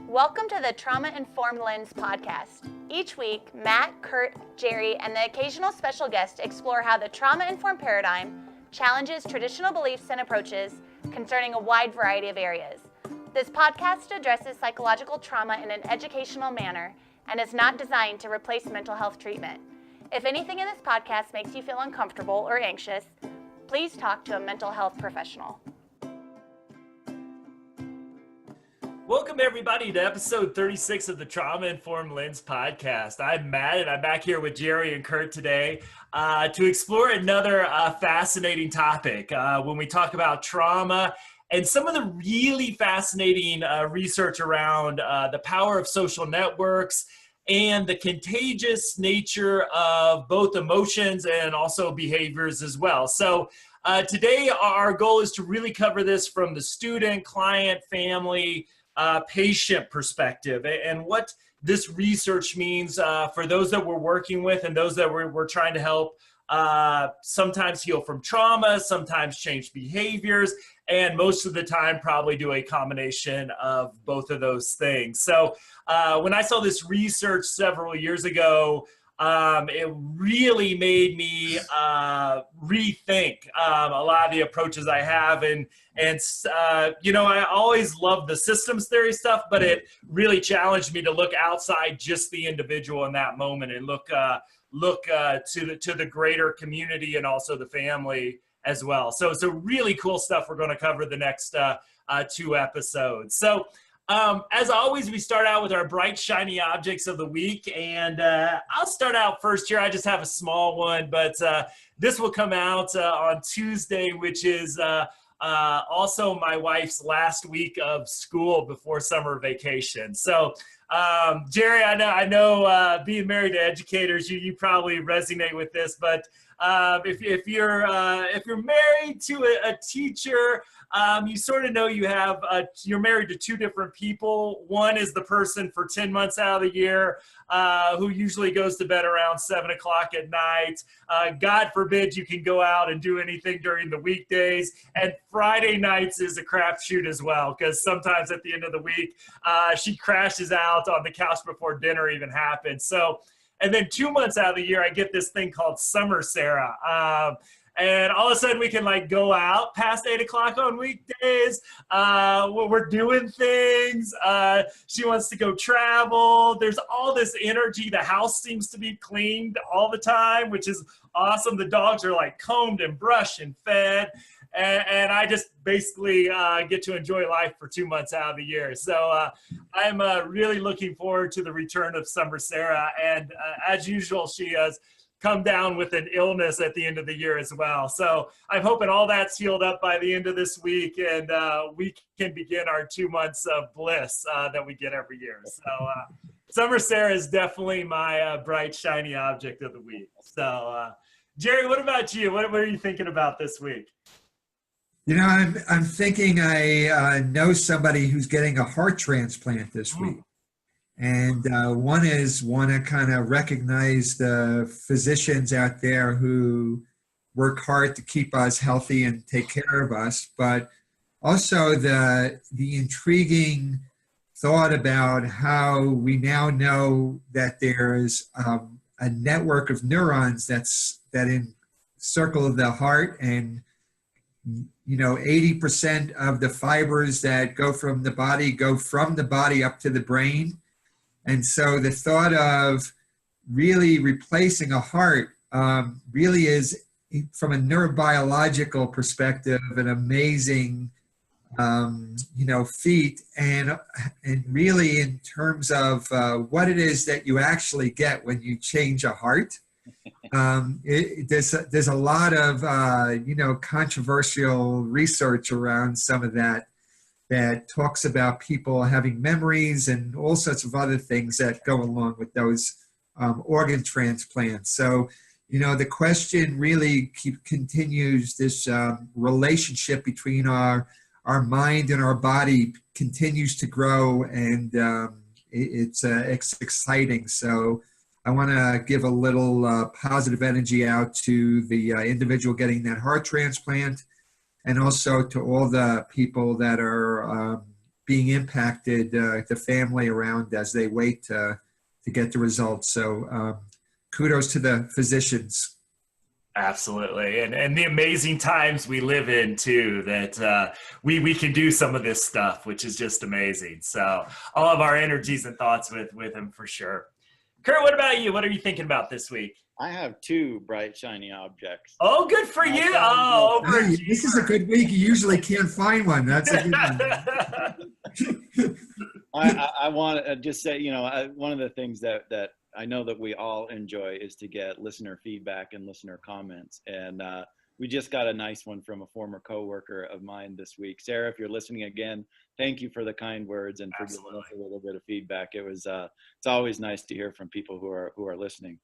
Welcome to the Trauma Informed Lens podcast. Each week, Matt, Curt, Jerry, and the occasional special guest explore how the trauma-informed paradigm challenges traditional beliefs and approaches concerning a wide variety of areas. This podcast addresses psychological trauma in an educational manner and is not designed to replace mental health treatment. If anything in this podcast makes you feel uncomfortable or anxious, please talk to a mental health professional. Welcome, everybody, to episode 36 of the Trauma Informed Lens podcast. I'm Matt, and I'm back here with Jerry and Curt today to explore another fascinating topic when we talk about trauma and some of the really fascinating research around the power of social networks and the contagious nature of both emotions and also behaviors as well. So today, our goal is to really cover this from the student, client, family, patient perspective and what this research means for those that we're working with and those that we're trying to help sometimes heal from trauma, sometimes change behaviors, and most of the time probably do a combination of both of those things. So when I saw this research several years ago, it really made me rethink a lot of the approaches I have. And you know, I always loved the systems theory stuff, but it really challenged me to look outside just the individual in that moment and look to the greater community and also the family as well. So really cool stuff we're going to cover the next two episodes. So as always, we start out with our bright, shiny objects of the week, and I'll start out first here. I just have a small one, but this will come out on Tuesday, which is also my wife's last week of school before summer vacation. So, Jerry, I know being married to educators, you probably resonate with this, but if you're married to a teacher, you sort of know you're married to two different people. One is the person for 10 months out of the year who usually goes to bed around 7 o'clock at night. God forbid you can go out and do anything during the weekdays. And Friday nights is a crapshoot as well, because sometimes at the end of the week, she crashes out on the couch before dinner even happens. So, and then 2 months out of the year, I get this thing called Summer Sarah. And all of a sudden we can like go out past 8 o'clock on weekdays. We're doing things. She wants to go travel. There's all this energy. The house seems to be cleaned all the time, which is awesome. The dogs are like combed and brushed and fed. And I just basically get to enjoy life for 2 months out of the year. So I'm really looking forward to the return of Summer Sarah. And as usual, she has come down with an illness at the end of the year as well. So I'm hoping all that's healed up by the end of this week, and we can begin our 2 months of bliss that we get every year. So Summer Sarah is definitely my bright, shiny object of the week. So Jerry, what about you? What are you thinking about this week? You know, I'm thinking I know somebody who's getting a heart transplant this week. And want to kind of recognize the physicians out there who work hard to keep us healthy and take care of us, but also the intriguing thought about how we now know that there's a network of neurons that encircle the heart, and 80% of the fibers that go from the body up to the brain. And so the thought of really replacing a heart really is, from a neurobiological perspective, an amazing, feat. And really in terms of what it is that you actually get when you change a heart. There's a lot of, controversial research around some of that talks about people having memories and all sorts of other things that go along with those organ transplants. So, the question really continues. This relationship between our mind and our body continues to grow, and it's exciting. So I want to give a little positive energy out to the individual getting that heart transplant, and also to all the people that are being impacted, the family around as they wait to get the results. So kudos to the physicians. Absolutely. And the amazing times we live in too, that we can do some of this stuff, which is just amazing. So all of our energies and thoughts with him for sure. Curt, what about you? What are you thinking about this week? I have two bright, shiny objects. Oh, good for you. Oh, Hey, this is a good week. You usually can't find one. That's a good one. I want to just say, one of the things that I know that we all enjoy is to get listener feedback and listener comments. And we just got a nice one from a former coworker of mine this week. Sarah, if you're listening again, thank you for the kind words and for giving us a little bit of feedback. It's always nice to hear from people who are listening.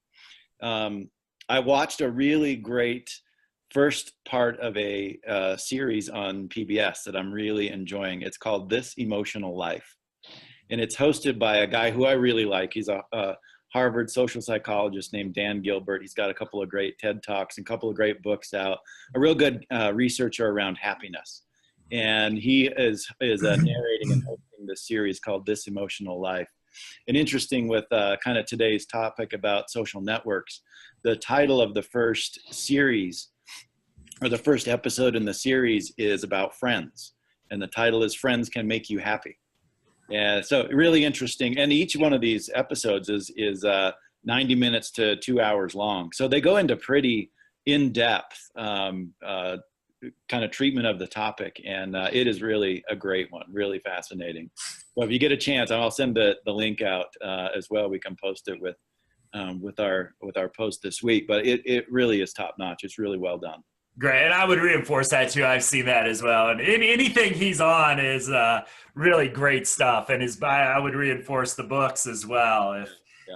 I watched a really great first part of a series on PBS that I'm really enjoying. It's called This Emotional Life. And it's hosted by a guy who I really like. He's a Harvard social psychologist named Dan Gilbert. He's got a couple of great TED Talks and a couple of great books out, a real good researcher around happiness. And he is narrating and hosting this series called This Emotional Life. And interesting with kind of today's topic about social networks, the title of the first series or the first episode in the series is about friends. And the title is Friends Can Make You Happy. And so really interesting. And each one of these episodes is 90 minutes to 2 hours long. So they go into pretty in-depth kind of treatment of the topic. And it is really a great one, really fascinating. So if you get a chance, I'll send the link out as well. We can post it with our post this week, but it really is top notch. It's really well done. Great. And I would reinforce that too. I've seen that as well. And anything he's on is really great stuff. And I would reinforce the books as well.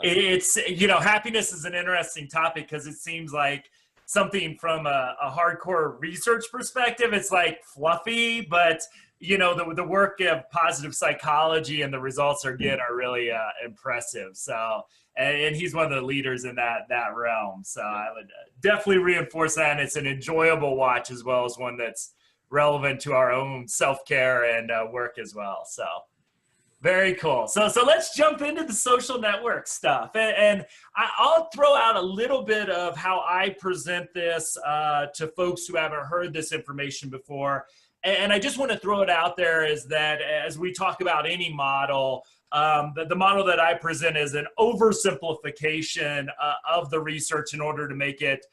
It's, happiness is an interesting topic because it seems like something from a hardcore research perspective, it's like fluffy, but the work of positive psychology and the results are really impressive. So, and he's one of the leaders in that realm. So I would definitely reinforce that. And it's an enjoyable watch as well as one that's relevant to our own self-care and work as well. So very cool. So let's jump into the social network stuff. And I'll throw out a little bit of how I present this to folks who haven't heard this information before. And I just want to throw it out there is that as we talk about any model, the model that I present is an oversimplification of the research in order to make it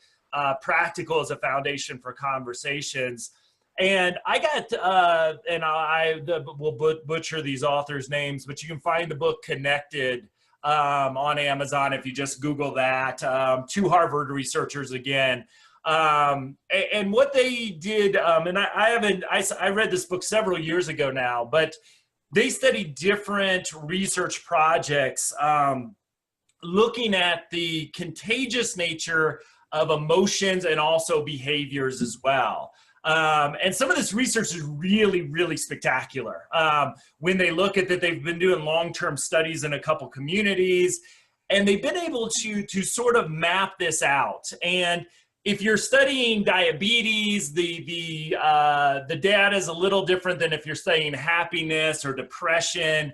practical as a foundation for conversations. And I got, we'll butcher these authors' names, but you can find the book Connected on Amazon if you just Google that. Two Harvard researchers again. And what they did, and I read this book several years ago now, but they studied different research projects looking at the contagious nature of emotions and also behaviors as well. And some of this research is really, really spectacular. When they look at that, they've been doing long-term studies in a couple communities, and they've been able to sort of map this out. And if you're studying diabetes, the data is a little different than if you're studying happiness or depression.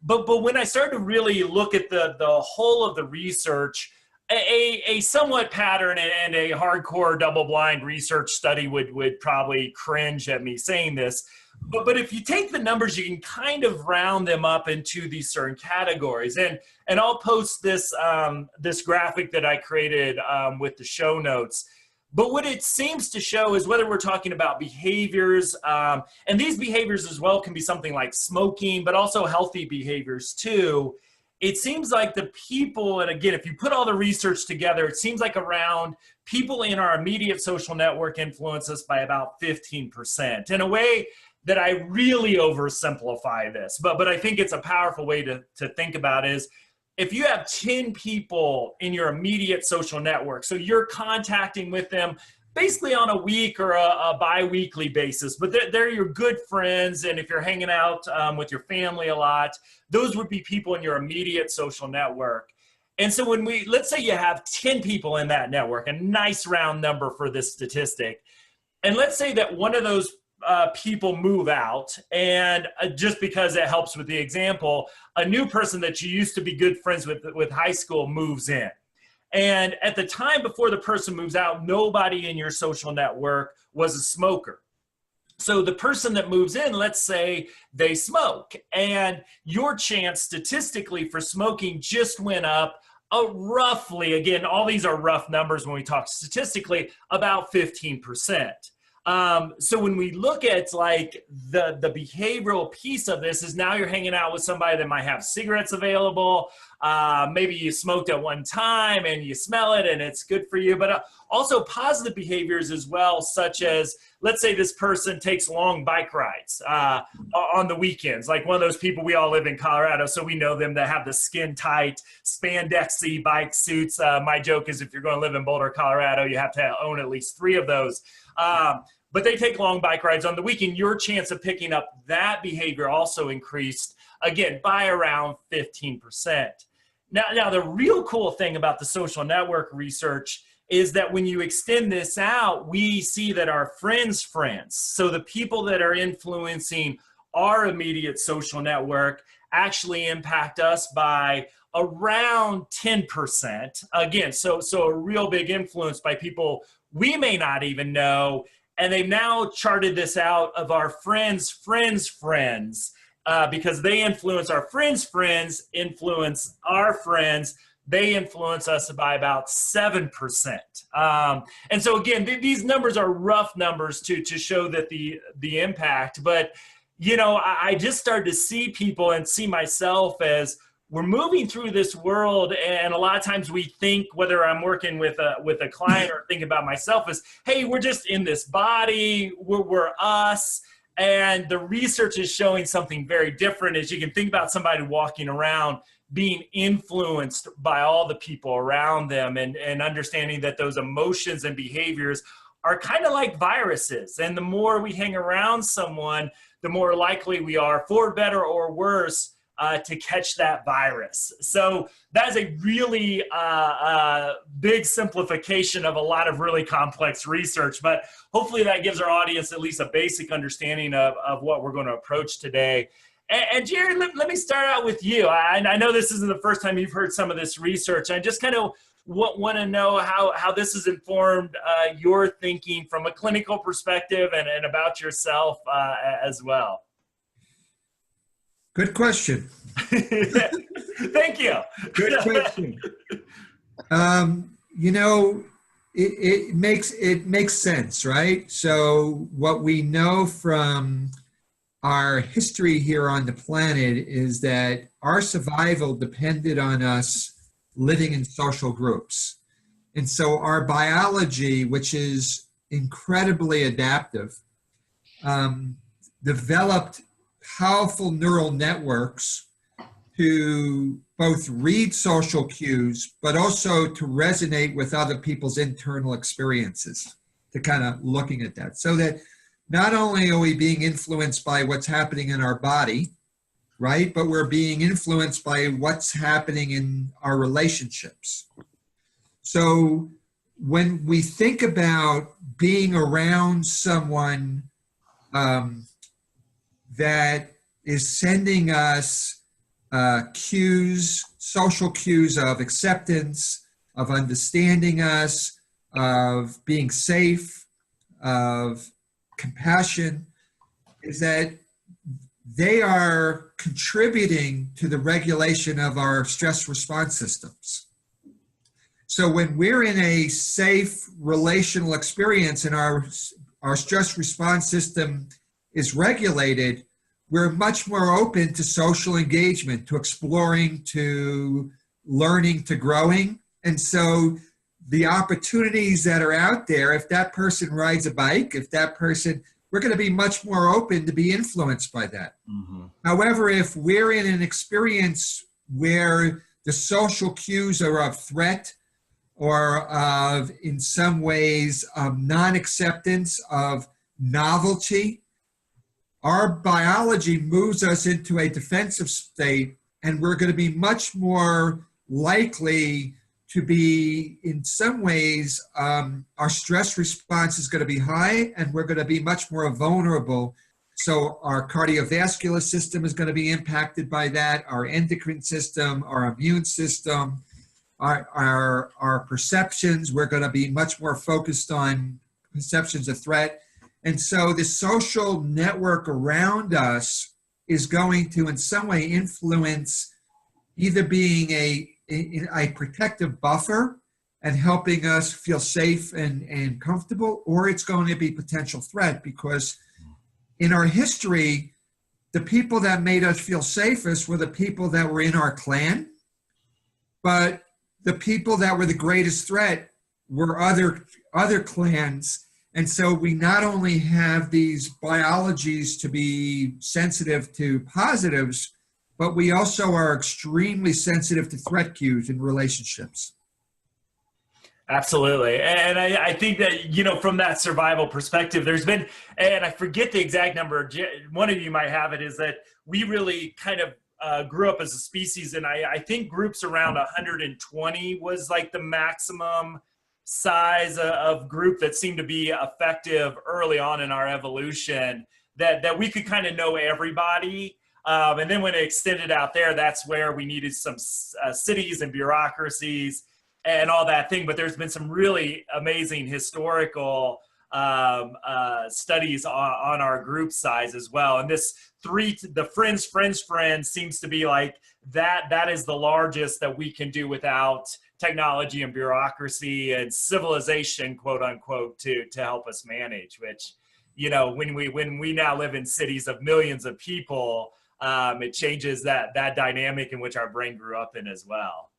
But when I started to really look at the whole of the research, a somewhat pattern and a hardcore double-blind research study would probably cringe at me saying this. But if you take the numbers, you can kind of round them up into these certain categories. And I'll post this this graphic that I created with the show notes. But what it seems to show is whether we're talking about behaviors, and these behaviors as well can be something like smoking, but also healthy behaviors too. It seems like the people, and again, if you put all the research together, it seems like around people in our immediate social network influence us by about 15%. In a way that I really oversimplify this, but I think it's a powerful way to think about it is, if you have 10 people in your immediate social network, so you're contacting with them basically on a week or a bi-weekly basis, but they're your good friends, and if you're hanging out with your family a lot, those would be people in your immediate social network. And so let's say you have 10 people in that network, a nice round number for this statistic, and let's say that one of those people move out, and just because it helps with the example, a new person that you used to be good friends with high school moves in. And at the time before the person moves out, nobody in your social network was a smoker. So the person that moves in, let's say they smoke, and your chance statistically for smoking just went up roughly, again, all these are rough numbers when we talk statistically, about 15%. So when we look at like the behavioral piece of this is now you're hanging out with somebody that might have cigarettes available. Maybe you smoked at one time and you smell it and it's good for you, but also positive behaviors as well, such as, let's say this person takes long bike rides on the weekends, like one of those people, we all live in Colorado, so we know them, that have the skin tight, spandexy bike suits. My joke is if you're going to live in Boulder, Colorado, you have to own at least 3 of those. But they take long bike rides on the weekend. Your chance of picking up that behavior also increased, again, by around 15%. Now, the real cool thing about the social network research is that when you extend this out, we see that our friends' friends, so the people that are influencing our immediate social network, actually impact us by around 10%. Again, so a real big influence by people we may not even know. And they've now charted this out of our friends' friends' friends, because they influence our friends' friends, influence our friends. They influence us by about 7%. And so again, these numbers are rough numbers to show that the impact. But, you know, I just started to see people and see myself as we're moving through this world, and a lot of times we think, whether I'm working with a client or think about myself, as, hey, we're just in this body, we're us. And the research is showing something very different. As you can think about somebody walking around being influenced by all the people around them, and understanding that those emotions and behaviors are kind of like viruses. And the more we hang around someone, the more likely we are, for better or worse, to catch that virus. So that is a really big simplification of a lot of really complex research, but hopefully that gives our audience at least a basic understanding of what we're going to approach today. And Jerry, let me start out with you. I know this isn't the first time you've heard some of this research. I just kind of want to know how this has informed your thinking from a clinical perspective and about yourself as well. Good question. Thank you. Good question. You know, it makes sense, right? So what we know from our history here on the planet is that our survival depended on us living in social groups. And so our biology, which is incredibly adaptive, developed powerful neural networks to both read social cues, but also to resonate with other people's internal experiences, to kind of looking at that. So that not only are we being influenced by what's happening in our body, right, but we're being influenced by what's happening in our relationships. So when we think about being around someone that is sending us cues, social cues of acceptance, of understanding us, of being safe, of compassion, is that they are contributing to the regulation of our stress response systems. So when we're in a safe relational experience and our stress response system is regulated, we're much more open to social engagement, to exploring, to learning, to growing. And so the opportunities that are out there, if that person rides a bike, we're going to be much more open to be influenced by that. Mm-hmm. However, if we're in an experience where the social cues are of threat or of, in some ways, non-acceptance, of novelty, our biology moves us into a defensive state, and we're going to be much more likely to be, in some ways, our stress response is going to be high, and we're going to be much more vulnerable. So our cardiovascular system is going to be impacted by that, our endocrine system, our immune system, our perceptions. We're going to be much more focused on perceptions of threat. And so the social network around us is going to, in some way, influence either being a protective buffer and helping us feel safe and comfortable, or it's going to be potential threat, because in our history, the people that made us feel safest were the people that were in our clan, but the people that were the greatest threat were other clans. And so we not only have these biologies to be sensitive to positives, but we also are extremely sensitive to threat cues in relationships. Absolutely. And I think that, you know, from that survival perspective, there's been, and I forget the exact number, one of you might have it, is that we really kind of grew up as a species. And I think groups around 120 was like the maximum size of group that seemed to be effective early on in our evolution, that we could kind of know everybody. And then when it extended out there, that's where we needed some cities and bureaucracies and all that thing. But there's been some really amazing historical studies on our group size as well. And this the friends seems to be like that is the largest that we can do without technology and bureaucracy and civilization, quote unquote, to help us manage, which, you know, when we now live in cities of millions of people, it changes that dynamic in which our brain grew up in as well.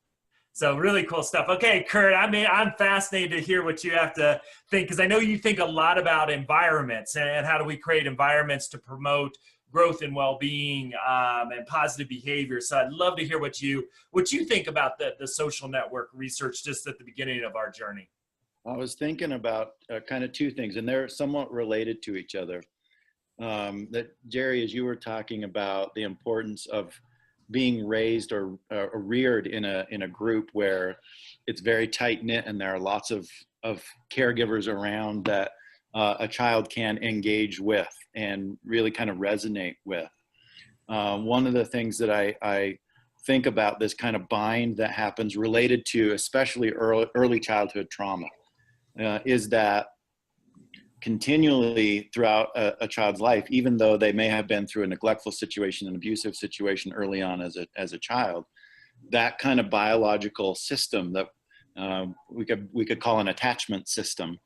So really cool stuff. Okay, Curt, I'm fascinated to hear what you have to think, because I know you think a lot about environments and how do we create environments to promote growth and well-being and positive behavior. So I'd love to hear what you think about the social network research just at the beginning of our journey. I was thinking about kind of two things, and they're somewhat related to each other. That Jerry, as you were talking about the importance of being raised or reared in a group where it's very tight knit and there are lots of caregivers around that a child can engage with and really kind of resonate with. One of the things that I think about this kind of bind that happens related to especially early childhood trauma is that continually throughout a child's life, even though they may have been through a neglectful situation, an abusive situation early on as a child, that kind of biological system that we could call an attachment system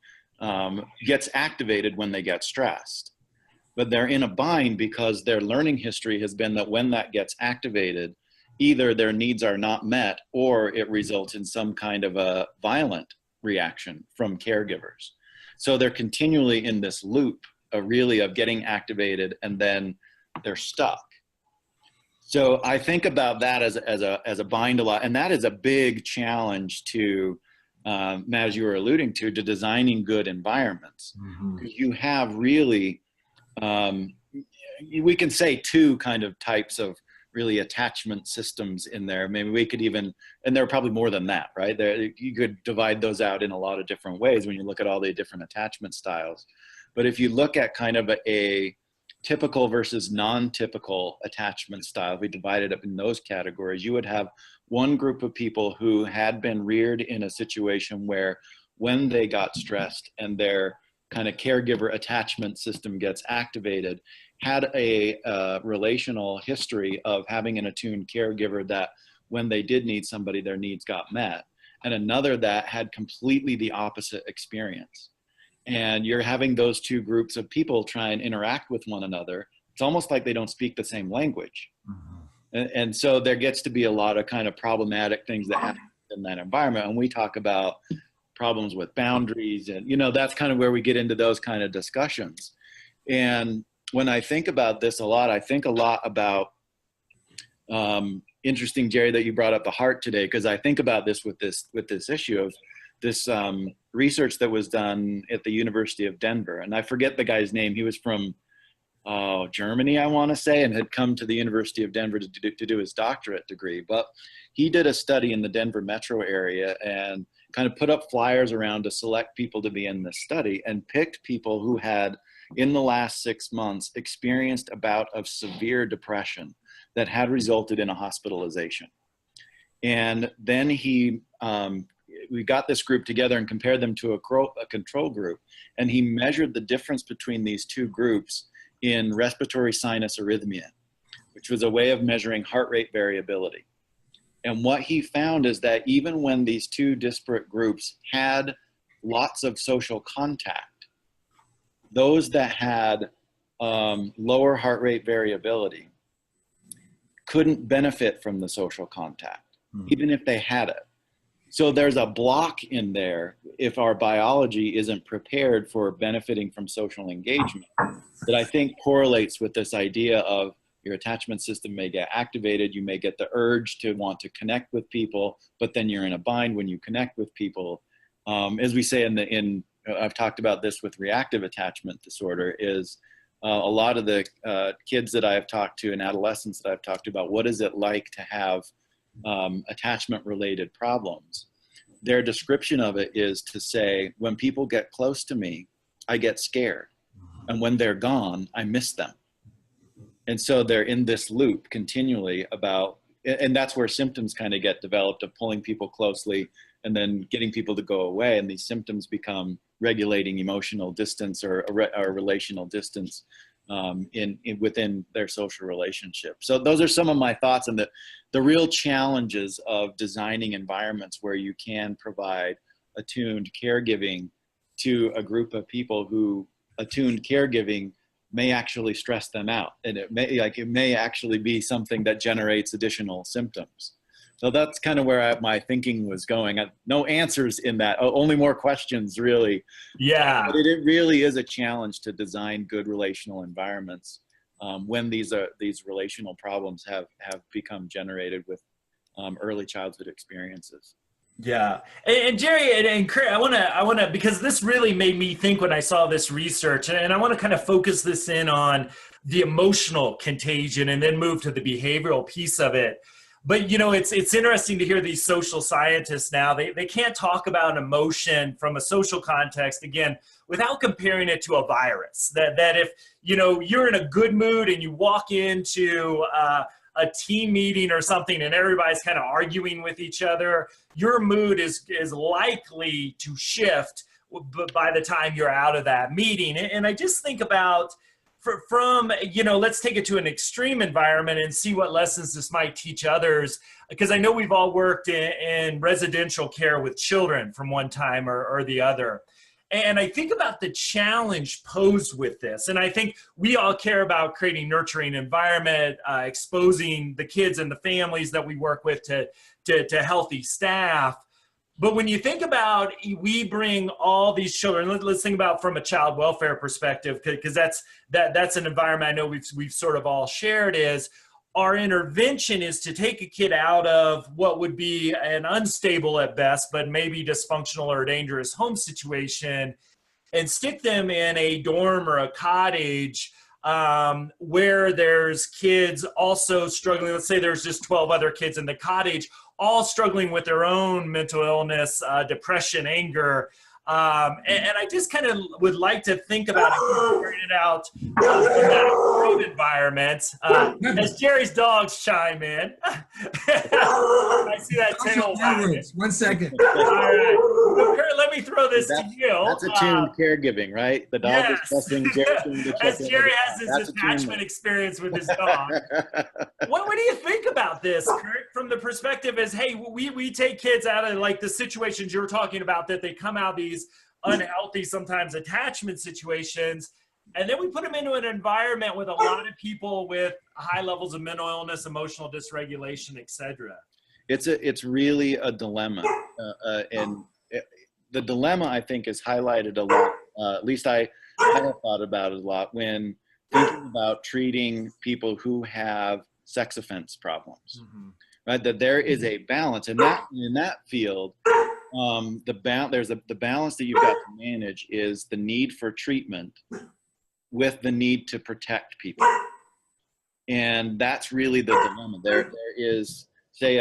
gets activated when they get stressed. But they're in a bind because their learning history has been that when that gets activated, either their needs are not met or it results in some kind of a violent reaction from caregivers. So they're continually in this loop of getting activated and then they're stuck. So I think about that as a bind a lot, and that is a big challenge to, Matt, as you were alluding to designing good environments. Mm-hmm. You have really, we can say two kind of types of really attachment systems in there. Maybe we could even, and there are probably more than that, right? You could divide those out in a lot of different ways when you look at all the different attachment styles. But if you look at kind of a typical versus non-typical attachment style, we divide it up in those categories, you would have one group of people who had been reared in a situation where when they got stressed and their kind of caregiver attachment system gets activated, had a relational history of having an attuned caregiver that when they did need somebody, their needs got met, and another that had completely the opposite experience. And you're having those two groups of people try and interact with one another. It's almost like they don't speak the same language. Mm-hmm. And so there gets to be a lot of kind of problematic things that happen in that environment. And we talk about problems with boundaries, and, you know, that's kind of where we get into those kind of discussions. And when I think about this a lot, I think a lot about, interesting, Jerry, that you brought up the heart today, because I think about this with this issue of this research that was done at the University of Denver. And I forget the guy's name. He was from Germany, I want to say, and had come to the University of Denver to do his doctorate degree. But he did a study in the Denver metro area and kind of put up flyers around to select people to be in this study, and picked people who had, in the last 6 months, experienced a bout of severe depression that had resulted in a hospitalization. And then we got this group together and compared them to a control group. And he measured the difference between these two groups in respiratory sinus arrhythmia, which was a way of measuring heart rate variability. And what he found is that even when these two disparate groups had lots of social contact, those that had lower heart rate variability couldn't benefit from the social contact, even if they had it. So there's a block in there if our biology isn't prepared for benefiting from social engagement that I think correlates with this idea of your attachment system may get activated. You may get the urge to want to connect with people, but then you're in a bind when you connect with people. As we say I've talked about this with reactive attachment disorder, is a lot of the kids that I've talked to and adolescents that I've talked about, what is it like to have attachment related problems? Their description of it is to say, when people get close to me, I get scared. And when they're gone, I miss them. And so they're in this loop continually about, and that's where symptoms kind of get developed of pulling people closely and then getting people to go away. And these symptoms become regulating emotional distance or relational distance within their social relationship. So those are some of my thoughts on the real challenges of designing environments where you can provide attuned caregiving to a group of people who attuned caregiving may actually stress them out, and it may actually be something that generates additional symptoms. So that's kind of where my thinking was going. No answers in that, only more questions, really. Yeah. But it really is a challenge to design good relational environments when these relational problems have become generated with early childhood experiences. Yeah. And Jerry and Curt, I want to, because this really made me think when I saw this research, and I want to kind of focus this in on the emotional contagion and then move to the behavioral piece of it. But, you know, it's interesting to hear these social scientists now, they can't talk about emotion from a social context, again, without comparing it to a virus. That if, you know, you're in a good mood and you walk into a team meeting or something and everybody's kind of arguing with each other, your mood is likely to shift by the time you're out of that meeting. And I just think about from, you know, let's take it to an extreme environment and see what lessons this might teach others. Because I know we've all worked in residential care with children from one time or the other. And I think about the challenge posed with this. And I think we all care about creating nurturing environment, exposing the kids and the families that we work with to healthy staff. But when you think about, we bring all these children, let's think about from a child welfare perspective, because that's an environment I know we've sort of all shared, is our intervention is to take a kid out of what would be an unstable at best, but maybe dysfunctional or dangerous home situation, and stick them in a dorm or a cottage where there's kids also struggling. Let's say there's just 12 other kids in the cottage, all struggling with their own mental illness, depression, anger. And I just kind of would like to think about it, figuring it out in that extreme environment. As Jerry's dogs chime in. I see that tail wagging. 1 second. All right. So, Curt, let me throw this to you. That's attuned caregiving, right? The dog is trusting Jerry. As Jerry has his attachment experience with his dog. What do you think about this, Curt, from the perspective as, hey, we take kids out of like the situations you're talking about, that they come out these unhealthy, sometimes attachment situations, and then we put them into an environment with a lot of people with high levels of mental illness, emotional dysregulation, etc. It's really a dilemma, and the dilemma, I think, is highlighted a lot. At least I have thought about it a lot when thinking about treating people who have sex offense problems. Mm-hmm. Right, that there is a balance, and that in that field, the balance that you've got to manage is the need for treatment with the need to protect people. And that's really the dilemma. There is, say,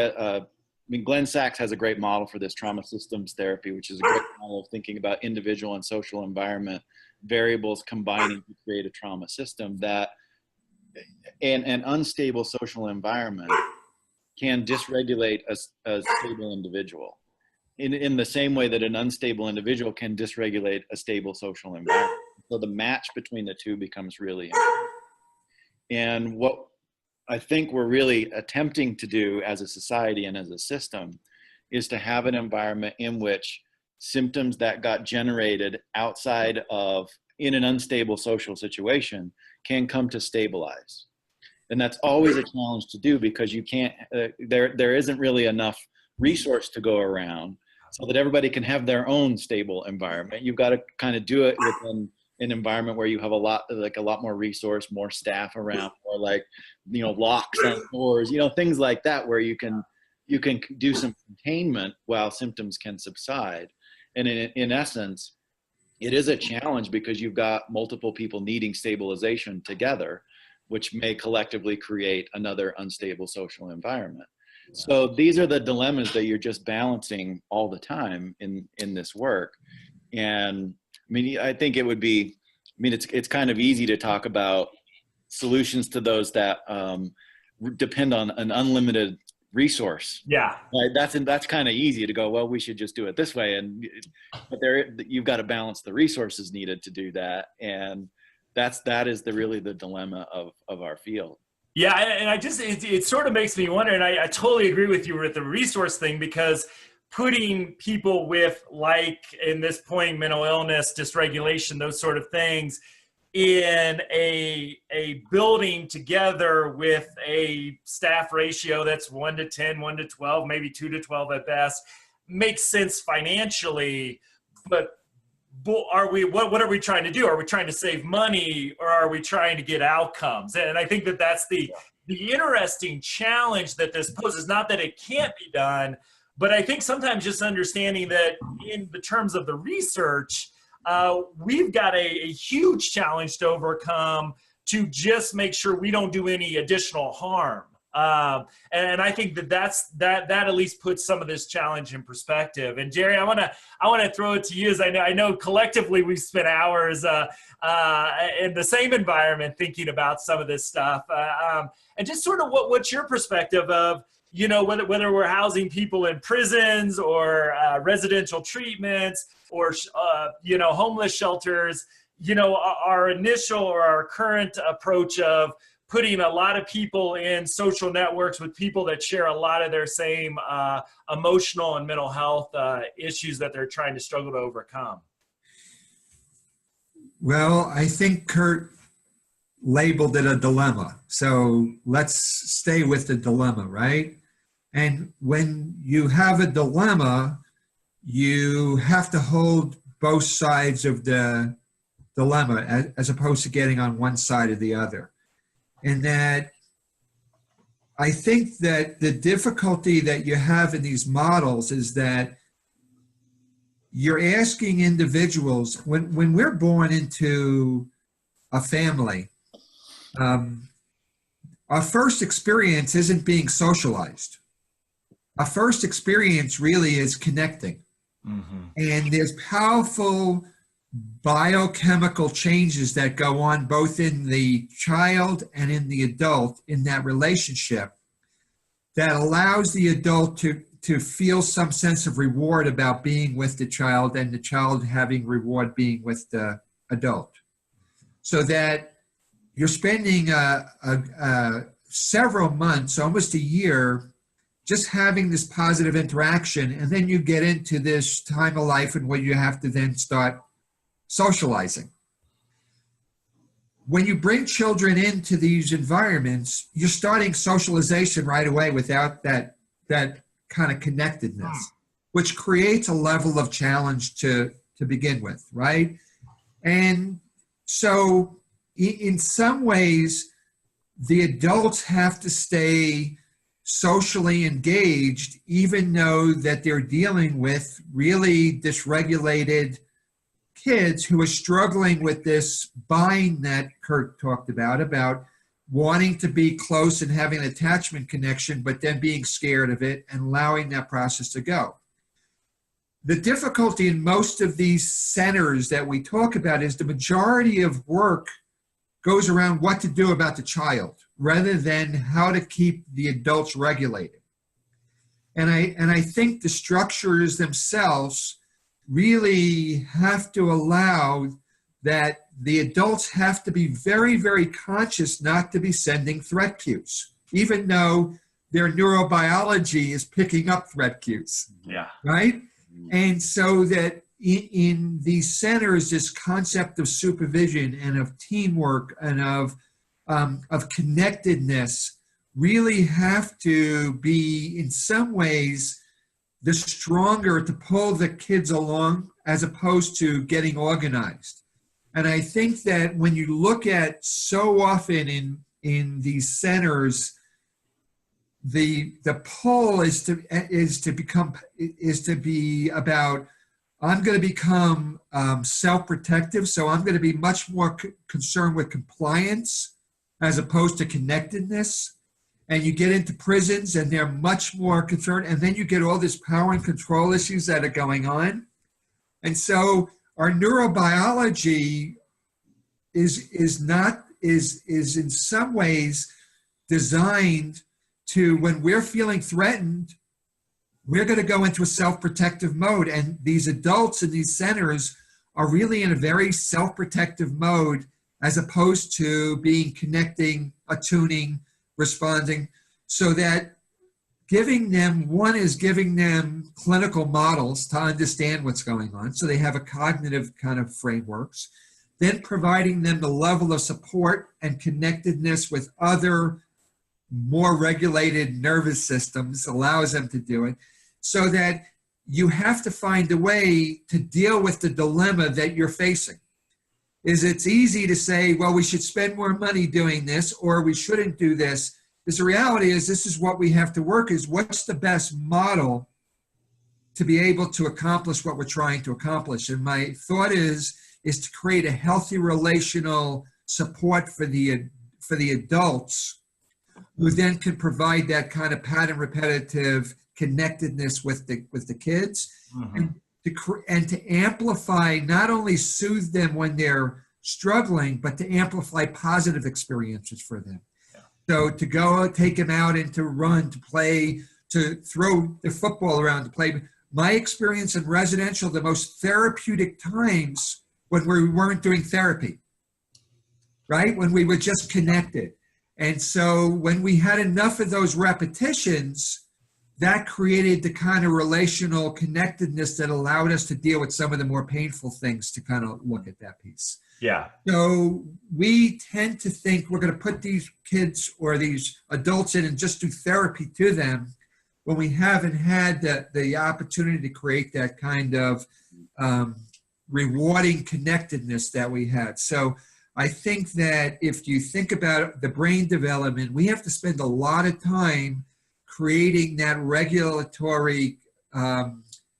Glenn Sachs has a great model for this, trauma systems therapy, which is a great model of thinking about individual and social environment variables combining to create a trauma system. That an unstable social environment can dysregulate a stable individual in the same way that an unstable individual can dysregulate a stable social environment. So the match between the two becomes really important. And what I think we're really attempting to do as a society and as a system is to have an environment in which symptoms that got generated outside of, in an unstable social situation, can come to stabilize. And that's always a challenge to do, because you can't, there isn't really enough resource to go around so that everybody can have their own stable environment. You've got to kind of do it within an environment where you have a lot more resource, more staff around, or locks on doors, things like that, where you can do some containment while symptoms can subside. And in essence, it is a challenge because you've got multiple people needing stabilization together, which may collectively create another unstable social environment. So these are the dilemmas that you're just balancing all the time in this work. And I think it would be, it's kind of easy to talk about solutions to those that depend on an unlimited resource. Yeah. Right? That's kind of easy to go, well, we should just do it this way. But you've got to balance the resources needed to do that. And that is really the dilemma of our field. Yeah. And it sort of makes me wonder, and I totally agree with you with the resource thing, because putting people with, like in this point, mental illness, dysregulation, those sort of things, in a building together with a staff ratio that's 1 to 10, 1 to 12, maybe 2 to 12 at best, makes sense financially. But what are we trying to do? Are we trying to save money, or are we trying to get outcomes? And I think that's the interesting challenge that this poses. Not that it can't be done, but I think sometimes just understanding that in the terms of the research, we've got a huge challenge to overcome to just make sure we don't do any additional harm. And I think that at least puts some of this challenge in perspective. And Jerry, I want to throw it to you, as I know collectively we've spent hours in the same environment thinking about some of this stuff. And just sort of what's your perspective of, whether we're housing people in prisons or residential treatments or, homeless shelters, our initial or our current approach of putting a lot of people in social networks with people that share a lot of their same emotional and mental health issues that they're trying to struggle to overcome. Well, I think Curt labeled it a dilemma. So let's stay with the dilemma, right? And when you have a dilemma, you have to hold both sides of the dilemma as opposed to getting on one side or the other. And that I think that the difficulty that you have in these models is that you're asking individuals, when we're born into a family, our first experience isn't being socialized. Our first experience really is connecting. Mm-hmm. And there's powerful biochemical changes that go on both in the child and in the adult in that relationship that allows the adult to feel some sense of reward about being with the child, and the child having reward being with the adult. So that you're spending several months, almost a year, just having this positive interaction, and then you get into this time of life and where you have to then start socializing. When you bring children into these environments, you're starting socialization right away without that kind of connectedness, which creates a level of challenge to begin with, right? And so in some ways, the adults have to stay socially engaged, even though that they're dealing with really dysregulated kids who are struggling with this bind that Curt talked about wanting to be close and having an attachment connection, but then being scared of it and allowing that process to go. The difficulty in most of these centers that we talk about is the majority of work goes around what to do about the child rather than how to keep the adults regulated. And I think the structures themselves really have to allow that the adults have to be very, very conscious not to be sending threat cues, even though their neurobiology is picking up threat cues. Yeah. Right? And so that in these centers, this concept of supervision and of teamwork and of connectedness really have to be, in some ways, the stronger to pull the kids along as opposed to getting organized. And I think that when you look at so often in these centers, the pull is to be about, I'm going to become self-protective, so I'm going to be much more concerned with compliance as opposed to connectedness. And you get into prisons and they're much more concerned, and then you get all this power and control issues that are going on. And so our neurobiology is in some ways designed to, when we're feeling threatened, we're going to go into a self-protective mode. And these adults in these centers are really in a very self-protective mode as opposed to being connecting, attuning, responding, so that giving them clinical models to understand what's going on, so they have a cognitive kind of frameworks, then providing them the level of support and connectedness with other more regulated nervous systems allows them to do it, so that you have to find a way to deal with the dilemma that you're facing. It's easy to say, well, we should spend more money doing this, or we shouldn't do this. Because the reality is, this is what we have to work is, what's the best model to be able to accomplish what we're trying to accomplish? And my thought is to create a healthy relational support for the adults, who then can provide that kind of pattern repetitive connectedness with the kids, mm-hmm. and to amplify, not only soothe them when they're struggling, but to amplify positive experiences for them. Yeah. So to go take them out and to run, to play, to throw the football around, to play. My experience in residential, the most therapeutic times when we weren't doing therapy, right? When we were just connected. And so when we had enough of those repetitions, that created the kind of relational connectedness that allowed us to deal with some of the more painful things, to kind of look at that piece. Yeah. So we tend to think we're going to put these kids or these adults in and just do therapy to them, when we haven't had the opportunity to create that kind of rewarding connectedness that we had. So I think that if you think about the brain development, we have to spend a lot of time creating that regulatory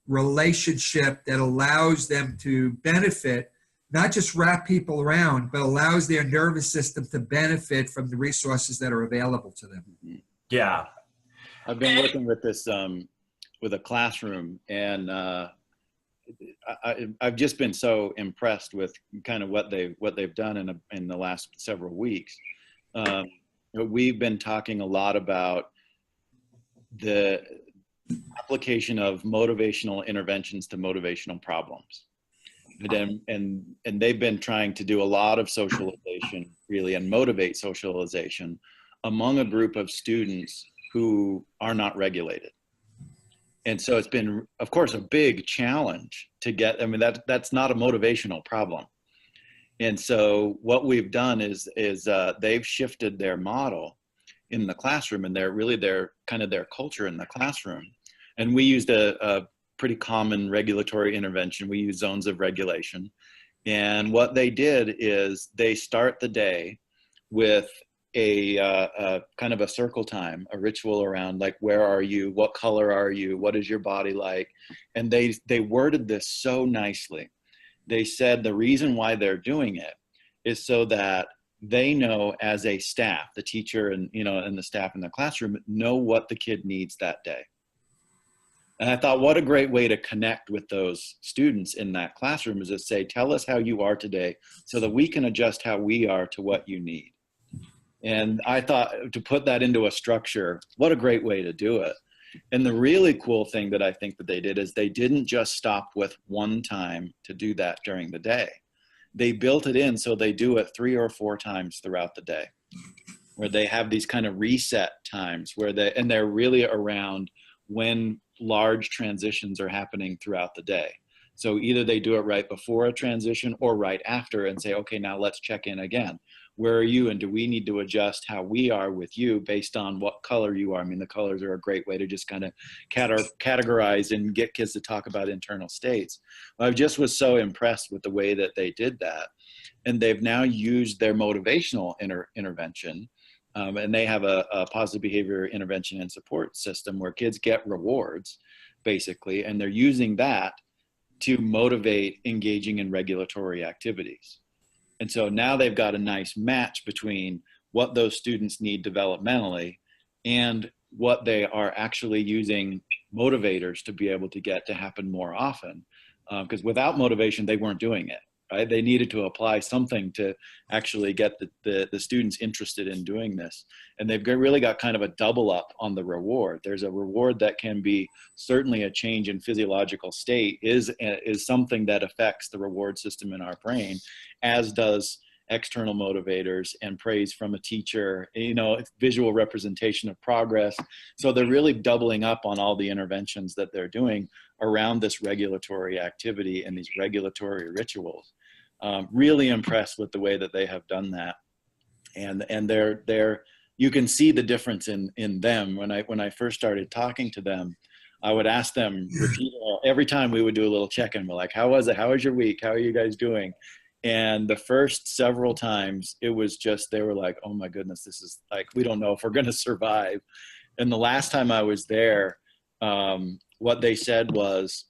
relationship that allows them to benefit, not just wrap people around, but allows their nervous system to benefit from the resources that are available to them. Yeah. I've been working with this, with a classroom, and I've just been so impressed with kind of what they've done in the last several weeks. We've been talking a lot about the application of motivational interventions to motivational problems. And they've been trying to do a lot of socialization, really, and motivate socialization among a group of students who are not regulated. And so it's been, of course, a big challenge to get, I mean, that's not a motivational problem. And so what we've done is they've shifted their model in the classroom, and their kind of their culture in the classroom. And we used a pretty common regulatory intervention. We use zones of regulation. And what they did is they start the day with a kind of a circle time, a ritual around, like, where are you? What color are you? What is your body like? And they worded this so nicely. they said the reason why they're doing it is so that they know, as a staff, the teacher and, and the staff in the classroom know what the kid needs that day. And I thought, what a great way to connect with those students in that classroom is to say, tell us how you are today so that we can adjust how we are to what you need. And I thought, to put that into a structure, what a great way to do it. And the really cool thing that I think that they did is they didn't just stop with one time to do that during the day. They built it in so they do it 3 or 4 times throughout the day, where they have these kind of reset times where they're really around when large transitions are happening throughout the day. So either they do it right before a transition or right after and say, okay, now let's check in again. Where are you? And do we need to adjust how we are with you based on what color you are? I mean, the colors are a great way to just kind of categorize and get kids to talk about internal states. I just was so impressed with the way that they did that. And they've now used their motivational intervention. And they have a positive behavior intervention and support system where kids get rewards, basically, and they're using that to motivate engaging in regulatory activities. And so now they've got a nice match between what those students need developmentally and what they are actually using motivators to be able to get to happen more often. Because without motivation, they weren't doing it, right? They needed to apply something to actually get the students interested in doing this. And they've really got kind of a double up on the reward. There's a reward that can be certainly a change in physiological state is something that affects the reward system in our brain, as does external motivators and praise from a teacher, visual representation of progress. So they're really doubling up on all the interventions that they're doing around this regulatory activity and these regulatory rituals. Really impressed with the way that they have done that. And they're you can see the difference in them. When I first started talking to them, I would ask them every time we would do a little check-in. We're like, how was it? How was your week? How are you guys doing? And the first several times it was just, they were like, oh my goodness, this is like, we don't know if we're going to survive. And the last time I was there, what they said was,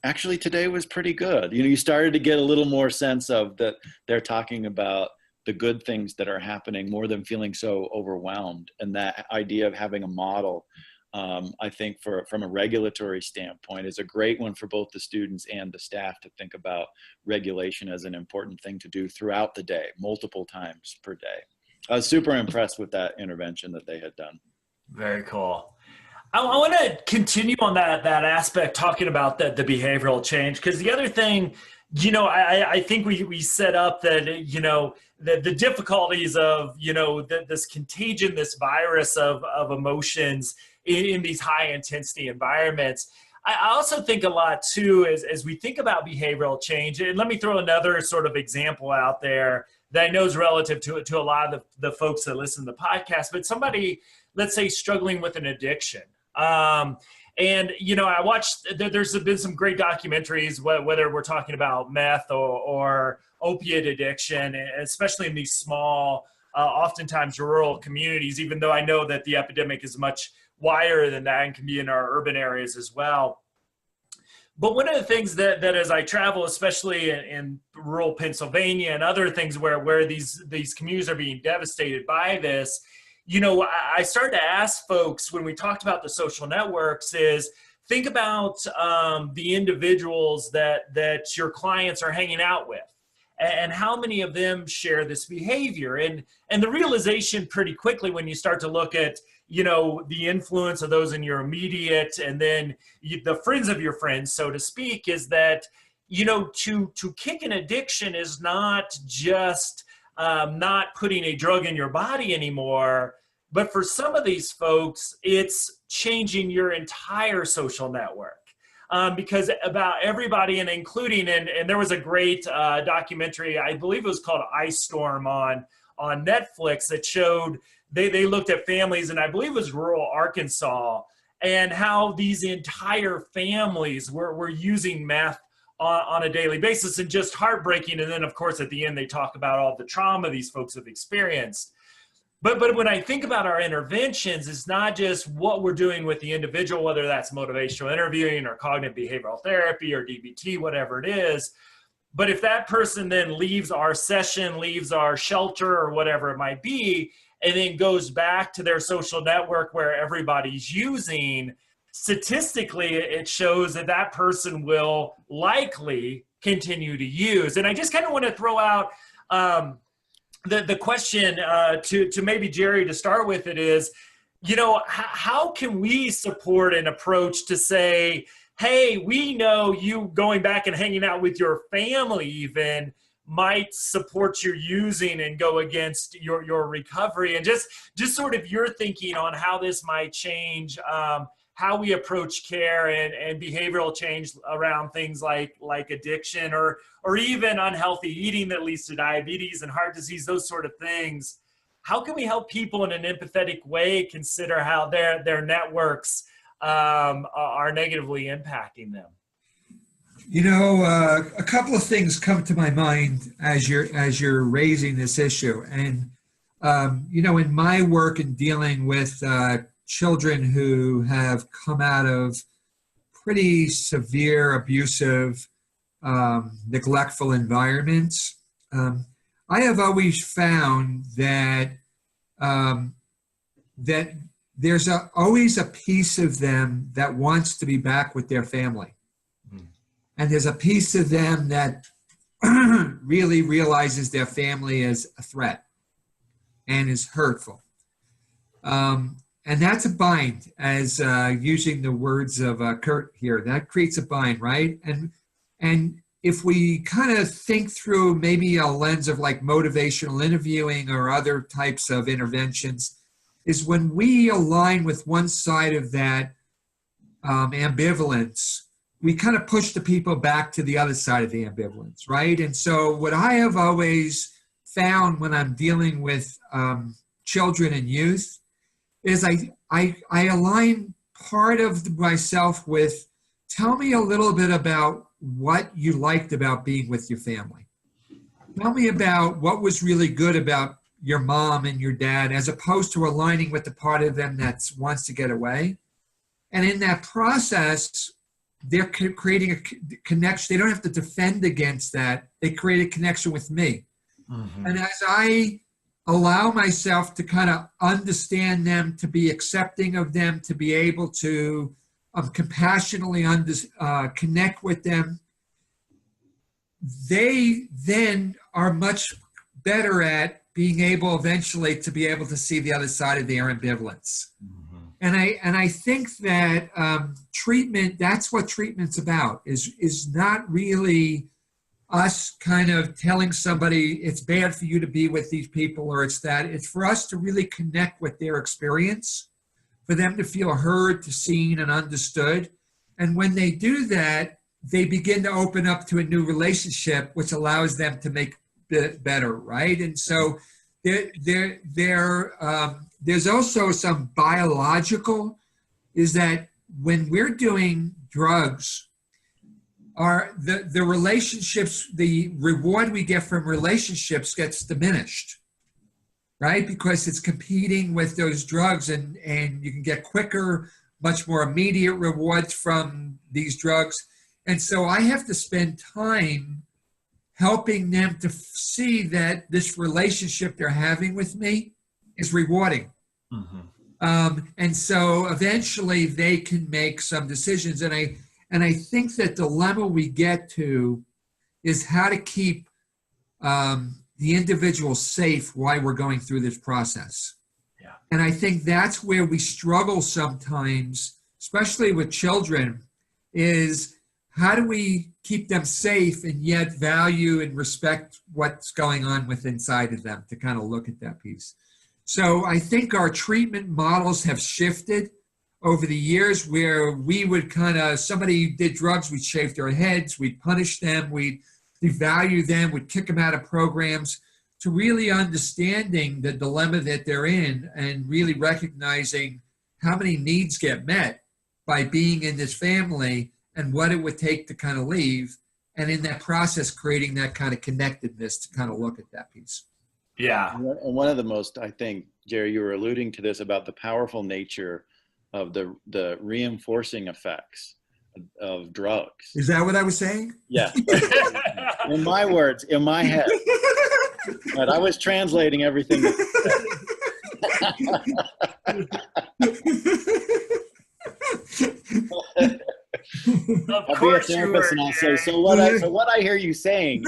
actually today was pretty good. You started to get a little more sense of that they're talking about the good things that are happening more than feeling so overwhelmed. And that idea of having a model, I think from a regulatory standpoint, is a great one for both the students and the staff to think about regulation as an important thing to do throughout the day, multiple times per day. I was super impressed with that intervention that they had done. Very cool. I want to continue on that aspect, talking about the behavioral change, because the other thing, I think we set up that, the difficulties of, this contagion, this virus of emotions in these high intensity environments. I also think a lot too, as we think about behavioral change, and let me throw another sort of example out there that I know is relative to a lot of the folks that listen to the podcast, but somebody, let's say, struggling with an addiction. And, I watched, there's been some great documentaries, whether we're talking about meth or opiate addiction, especially in these small, oftentimes rural communities, even though I know that the epidemic is much wider than that and can be in our urban areas as well. But one of the things that as I travel, especially in rural Pennsylvania and other things where these communities are being devastated by this, I started to ask folks when we talked about the social networks is, think about the individuals that your clients are hanging out with and how many of them share this behavior. And the realization pretty quickly when you start to look at, the influence of those in your immediate and then the friends of your friends, so to speak, is that, to kick an addiction is not just not putting a drug in your body anymore, but for some of these folks, it's changing your entire social network. Because about everybody, and including, and there was a great documentary, I believe it was called Ice Storm on Netflix, that showed they looked at families, and I believe it was rural Arkansas, and how these entire families were using meth on a daily basis, and just heartbreaking. And then, of course, at the end, they talk about all the trauma these folks have experienced. But when I think about our interventions, it's not just what we're doing with the individual, whether that's motivational interviewing or cognitive behavioral therapy or DBT, whatever it is, But if that person then leaves our session, leaves our shelter or whatever it might be, and then goes back to their social network where everybody's using, statistically, it shows that that person will likely continue to use. And I just kind of want to throw out the question to maybe Jerry to start with. It is, how can we support an approach to say, hey, we know you going back and hanging out with your family even might support your using and go against your recovery, and just sort of your thinking on how this might change how we approach care and behavioral change around things like addiction or even unhealthy eating that leads to diabetes and heart disease, those sort of things. How can we help people in an empathetic way consider how their networks are negatively impacting them? A couple of things come to my mind as you're raising this issue. And, in my work in dealing with children who have come out of pretty severe, abusive, neglectful environments, I have always found that that there's always a piece of them that wants to be back with their family. And there's a piece of them that really realizes their family is a threat and is hurtful. And that's a bind, as using the words of Curt here. That creates a bind, right? And if we kind of think through maybe a lens of like motivational interviewing or other types of interventions, is when we align with one side of that ambivalence, we kind of push the people back to the other side of the ambivalence, right? And so what I have always found when I'm dealing with children and youth is I align part of myself with, tell me a little bit about what you liked about being with your family. Tell me about what was really good about your mom and your dad, as opposed to aligning with the part of them that wants to get away. And in that process, they're creating a connection. They don't have to defend against that. They create a connection with me. Mm-hmm. And as I allow myself to kind of understand them, to be accepting of them, to be able to compassionately connect with them, they then are much better at being able eventually to be able to see the other side of their ambivalence. Mm-hmm. And I think that treatment, that's what treatment's about, is not really us kind of telling somebody it's bad for you to be with these people, or it's for us to really connect with their experience, for them to feel heard, to seen and understood. And when they do that, they begin to open up to a new relationship, which allows them to make better, right? And so there's also some biological, is that when we're doing drugs, the relationships, the reward we get from relationships gets diminished, right? Because it's competing with those drugs, and you can get quicker, much more immediate rewards from these drugs. And so I have to spend time helping them to see that this relationship they're having with me is rewarding. Mm-hmm. And so eventually they can make some decisions. And I think that dilemma we get to is how to keep the individual safe while we're going through this process. Yeah. And I think that's where we struggle sometimes, especially with children, is how do we keep them safe and yet value and respect what's going on with inside of them, to kind of look at that piece. So I think our treatment models have shifted over the years, where we would kind of, somebody did drugs, we'd shave their heads, we'd punish them, we'd devalue them, we'd kick them out of programs, to really understanding the dilemma that they're in and really recognizing how many needs get met by being in this family and what it would take to kind of leave. And in that process, creating that kind of connectedness to kind of look at that piece. Yeah. And one of the most, I think, Jerry, you were alluding to this about the powerful nature of the reinforcing effects of drugs. Is that what I was saying? Yeah. In my words, in my head. But I was translating everything. I'll be a therapist and I'll say, so what I hear you saying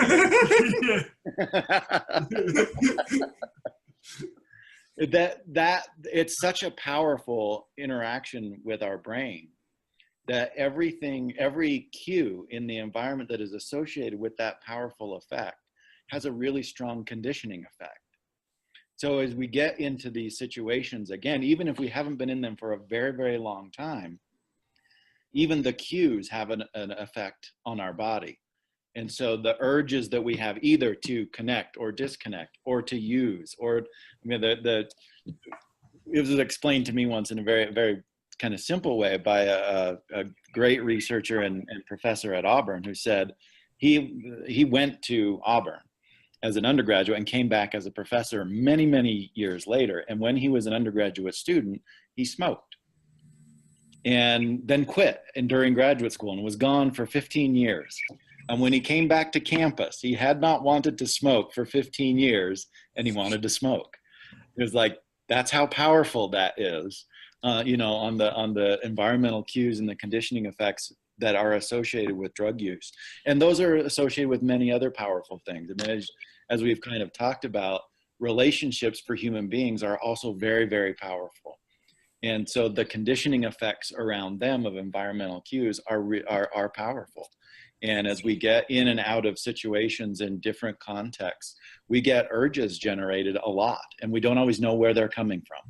that it's such a powerful interaction with our brain that every cue in the environment that is associated with that powerful effect has a really strong conditioning effect. So as we get into these situations, again, even if we haven't been in them for a very, very long time, even the cues have an effect on our body. And so the urges that we have either to connect or disconnect or to use, or I mean, it was explained to me once in a very, very kind of simple way by a great researcher and professor at Auburn who said he went to Auburn as an undergraduate and came back as a professor many, many years later. And when he was an undergraduate student, he smoked and then quit during graduate school and was gone for 15 years. And when he came back to campus, he had not wanted to smoke for 15 years and he wanted to smoke. It was like, that's how powerful that is, on the environmental cues and the conditioning effects that are associated with drug use. And those are associated with many other powerful things. I mean, as we've kind of talked about, relationships for human beings are also very, very powerful. And so the conditioning effects around them of environmental cues are powerful. And as we get in and out of situations in different contexts, we get urges generated a lot, and we don't always know where they're coming from.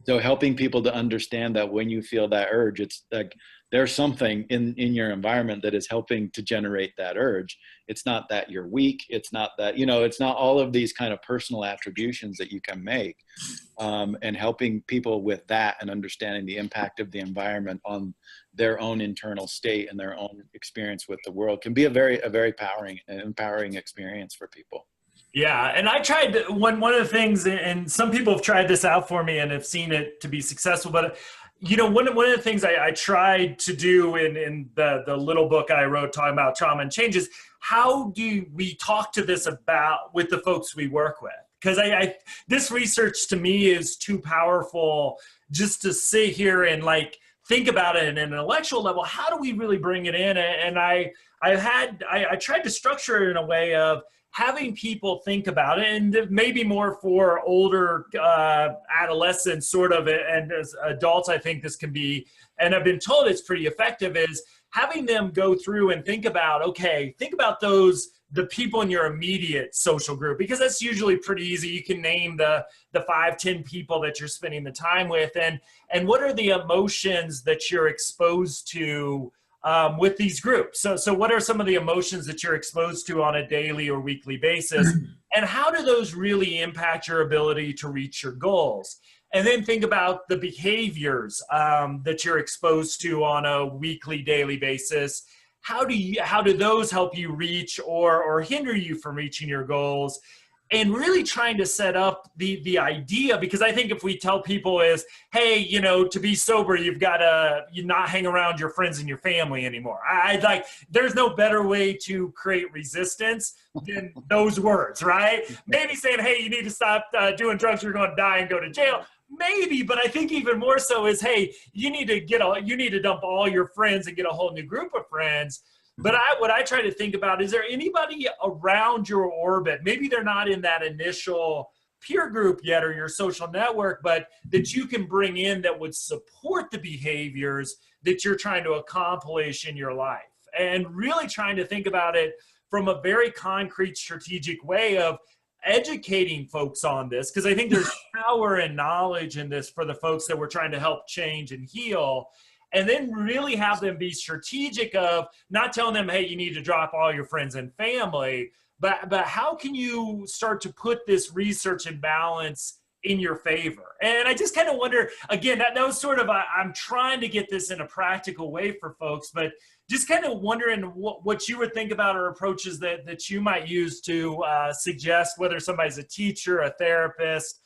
So helping people to understand that when you feel that urge, it's like there's something in your environment that is helping to generate that urge. It's not that you're weak. It's not that, it's not all of these kind of personal attributions that you can make. And helping people with that and understanding the impact of the environment on their own internal state and their own experience with the world can be a very empowering experience for people. Yeah, and I tried one of the things, and some people have tried this out for me and have seen it to be successful. But one of the things I tried to do in the little book I wrote talking about trauma and change is how do we talk to this about with the folks we work with? Because this research to me is too powerful just to sit here and think about it at an intellectual level. How do we really bring it in? And I tried to structure it in a way of having people think about it, and maybe more for older adolescents sort of, and as adults, I think this can be, and I've been told it's pretty effective, is having them go through and think about the people in your immediate social group, because that's usually pretty easy. You can name the 5-10 people that you're spending the time with, and what are the emotions that you're exposed to with these groups. So what are some of the emotions that you're exposed to on a daily or weekly basis? And how do those really impact your ability to reach your goals? And then think about the behaviors that you're exposed to on a weekly, daily basis. How do those help you reach or hinder you from reaching your goals? And really trying to set up the idea, because I think if we tell people is, hey, to be sober, you've got to not hang around your friends and your family anymore. There's no better way to create resistance than those words, right? Maybe saying, hey, you need to stop doing drugs, you're going to die and go to jail. Maybe, but I think even more so is, hey, you need to dump all your friends and get a whole new group of friends. But what I try to think about, is there anybody around your orbit, maybe they're not in that initial peer group yet or your social network, but that you can bring in that would support the behaviors that you're trying to accomplish in your life? And really trying to think about it from a very concrete, strategic way of educating folks on this, because I think there's power and knowledge in this for the folks that we're trying to help change and heal. And then really have them be strategic of not telling them, hey, you need to drop all your friends and family, but how can you start to put this research and balance in your favor? And I just kind of wonder, again, that was sort of, I'm trying to get this in a practical way for folks, but just kind of wondering what you would think about or approaches that you might use to suggest, whether somebody's a teacher, a therapist,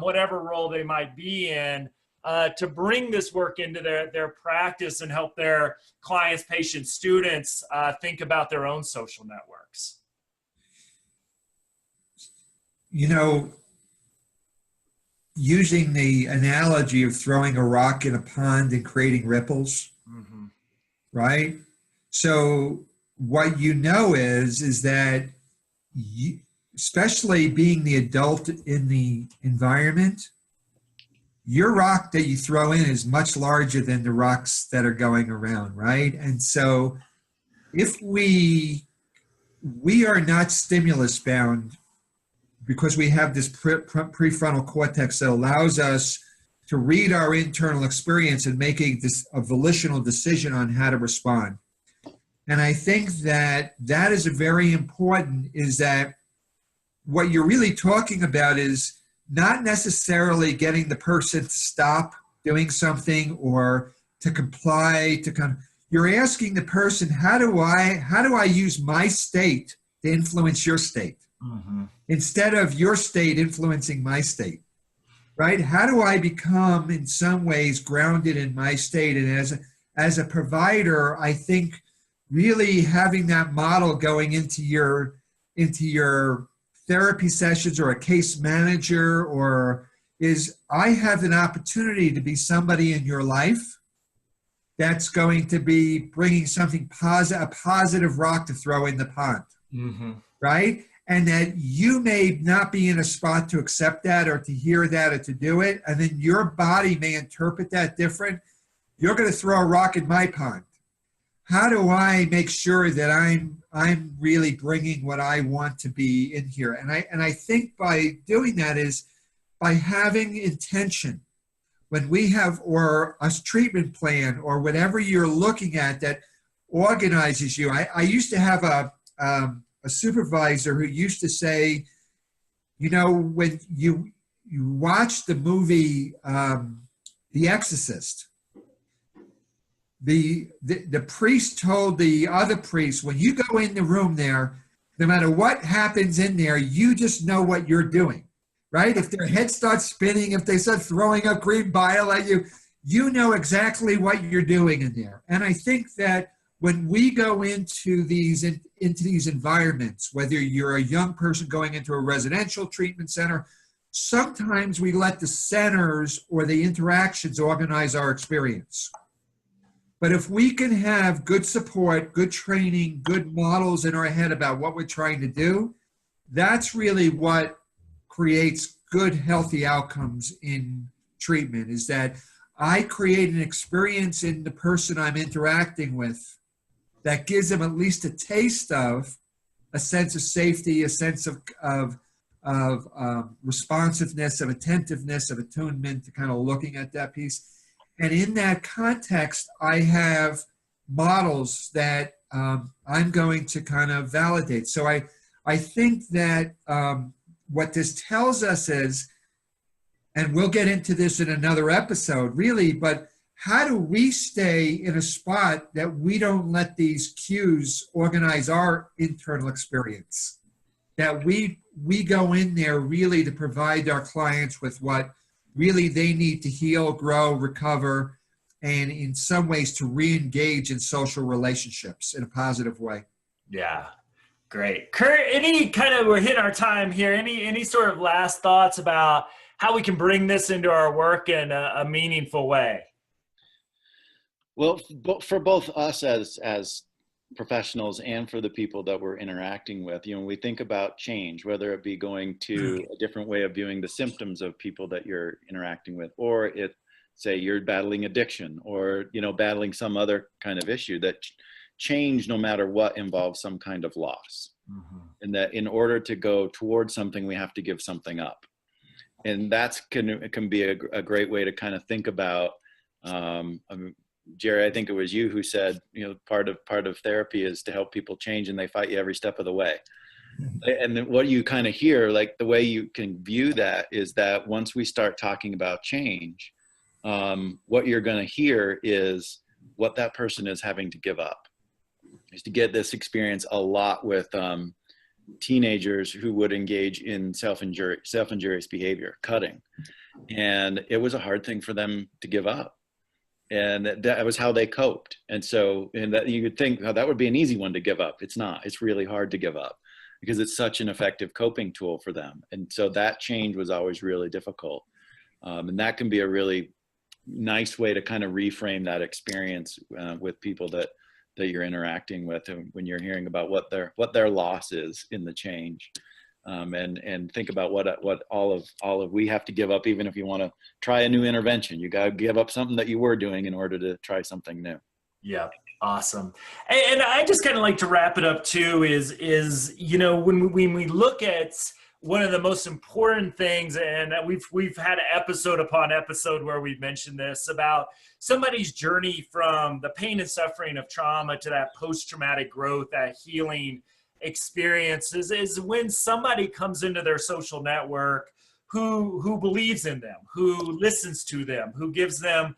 whatever role they might be in, to bring this work into their practice and help their clients, patients, students think about their own social networks? You know, using the analogy of throwing a rock in a pond and creating ripples, right? So what you know is that you, especially being the adult in the environment, your rock that you throw in is much larger than the rocks that are going around, right? And so if we are not stimulus bound because we have this prefrontal cortex that allows us to read our internal experience and make a volitional decision on how to respond. And I think that that is a very important, is that what you're really talking about is not necessarily getting the person to stop doing something or to comply, you're asking the person, how do I use my state to influence your state? Instead of your state influencing my state, right? How do I become in some ways grounded in my state? And as a provider, I think really having that model going into your therapy sessions or a case manager, or is I have an opportunity to be somebody in your life that's going to be bringing something positive, a positive rock to throw in the pond, right? And that you may not be in a spot to accept that or to hear that or to do it. And then your body may interpret that different. You're going to throw a rock in my pond. How do I make sure that I'm really bringing what I want to be in here? And I think by doing that is by having intention. When we have, or a treatment plan or whatever you're looking at that organizes you. I used to have a supervisor who used to say, you know, when you watch the movie The Exorcist, the priest told the other priest, when you go in the room there, no matter what happens in there, you just know what you're doing, right? If their head starts spinning, if they start throwing up green bile at you, you know exactly what you're doing in there. And I think that when we go into these environments, whether you're a young person going into a residential treatment center, sometimes we let the centers or the interactions organize our experience. But if we can have good support, good training, good models in our head about what we're trying to do, that's really what creates good, healthy outcomes in treatment, is that I create an experience in the person I'm interacting with that gives them at least a taste of a sense of safety, a sense of responsiveness, of attentiveness, of attunement, to kind of looking at that piece. And in that context, I have models that I'm going to kind of validate. So I think that what this tells us is, and we'll get into this in another episode really, but how do we stay in a spot that we don't let these cues organize our internal experience? That we go in there really to provide our clients with what really they need to heal, grow, recover, and in some ways to re-engage in social relationships in a positive way. Yeah, great. Curt, we're hitting our time here. Any sort of last thoughts about how we can bring this into our work in a meaningful way? Well, for both us as professionals and for the people that we're interacting with, you know, we think about change, whether it be going to a different way of viewing the symptoms of people that you're interacting with, or say you're battling addiction, or, you know, battling some other kind of issue, that change, no matter what, involves some kind of loss. And that in order to go towards something, we have to give something up. And that's can be a great way to kind of think about, Jerry, I think it was you who said, you know, part of therapy is to help people change, and they fight you every step of the way. And then what you kind of hear, like the way you can view that is that once we start talking about change, what you're going to hear is what that person is having to give up. I used to get this experience a lot with teenagers who would engage in self-injurious behavior, cutting. And it was a hard thing for them to give up. And that was how they coped. And so, and that you would think, oh, that would be an easy one to give up. It's not. It's really hard to give up because it's such an effective coping tool for them. And so that change was always really difficult. And that can be a really nice way to kind of reframe that experience with people that you're interacting with, and when you're hearing about what their loss is in the change. And think about what all of we have to give up, even if you want to try a new intervention. You got to give up something that you were doing in order to try something new. Yeah, awesome. And I just kind of like to wrap it up too. Is when we look at one of the most important things, and we've had episode upon episode where we've mentioned this about somebody's journey from the pain and suffering of trauma to that post-traumatic growth, that healing experiences, is when somebody comes into their social network who believes in them, who listens to them, who gives them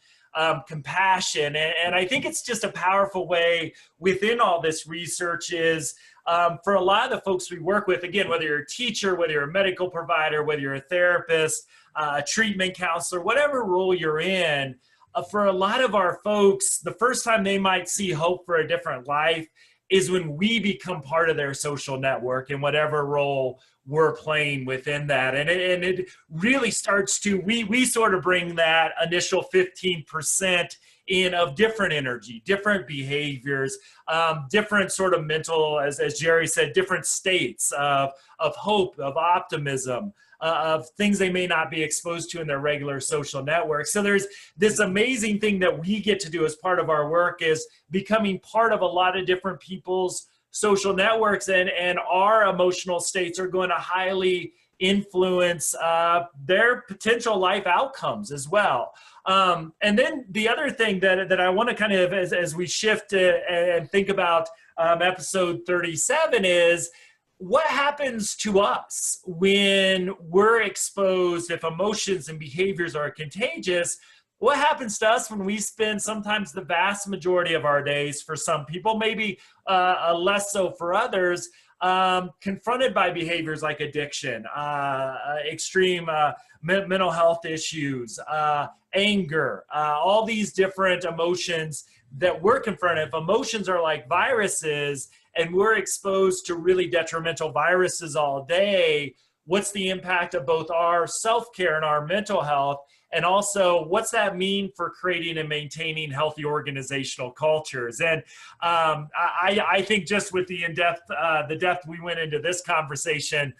compassion. And I think it's just a powerful way within all this research is for a lot of the folks we work with, again, whether you're a teacher, whether you're a medical provider, whether you're a therapist, a treatment counselor, whatever role you're in, for a lot of our folks, the first time they might see hope for a different life is when we become part of their social network in whatever role we're playing within that. And it really starts to, we sort of bring that initial 15% in of different energy, different behaviors, different sort of mental, as Jerry said, different states of hope, of optimism, of things they may not be exposed to in their regular social network. So there's this amazing thing that we get to do as part of our work is becoming part of a lot of different people's social networks, and our emotional states are going to highly influence their potential life outcomes as well. And then the other thing that I want to kind of, as we shift and think about episode 37 is, what happens to us when we're exposed, if emotions and behaviors are contagious? What happens to us when we spend sometimes the vast majority of our days, for some people, maybe less so for others, confronted by behaviors like addiction, extreme mental health issues, anger, all these different emotions that we're confronted. If emotions are like viruses and we're exposed to really detrimental viruses all day, what's the impact of both our self-care and our mental health? And also, what's that mean for creating and maintaining healthy organizational cultures? And I think just with the depth we went into this conversation,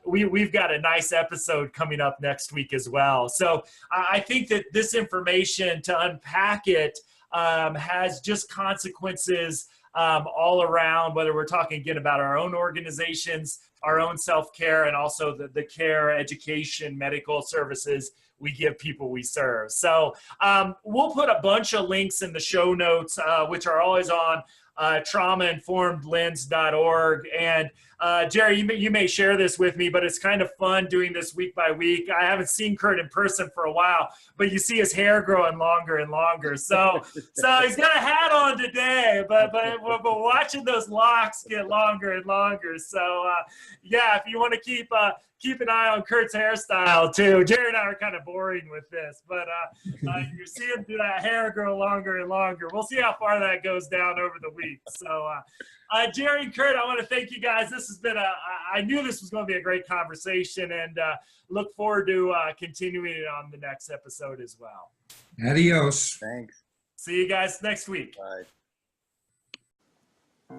we've got a nice episode coming up next week as well. So I think that this information, to unpack it, has just consequences all around, whether we're talking again about our own organizations, our own self-care, and also the care, education, medical services we give people we serve. So we'll put a bunch of links in the show notes, which are always on traumainformedlens.org. And Jerry, you may share this with me, but it's kind of fun doing this week by week. I haven't seen Curt in person for a while, but you see his hair growing longer and longer. So he's got a hat on today, but watching those locks get longer and longer. So yeah, if you want to keep an eye on Curt's hairstyle too. Jerry and I are kind of boring with this, but you're seeing that hair grow longer and longer. We'll see how far that goes down over the week. So Jerry and Curt, I want to thank you guys. This has been I knew this was going to be a great conversation, and look forward to continuing it on the next episode as well. Adios. Thanks. See you guys next week. Bye.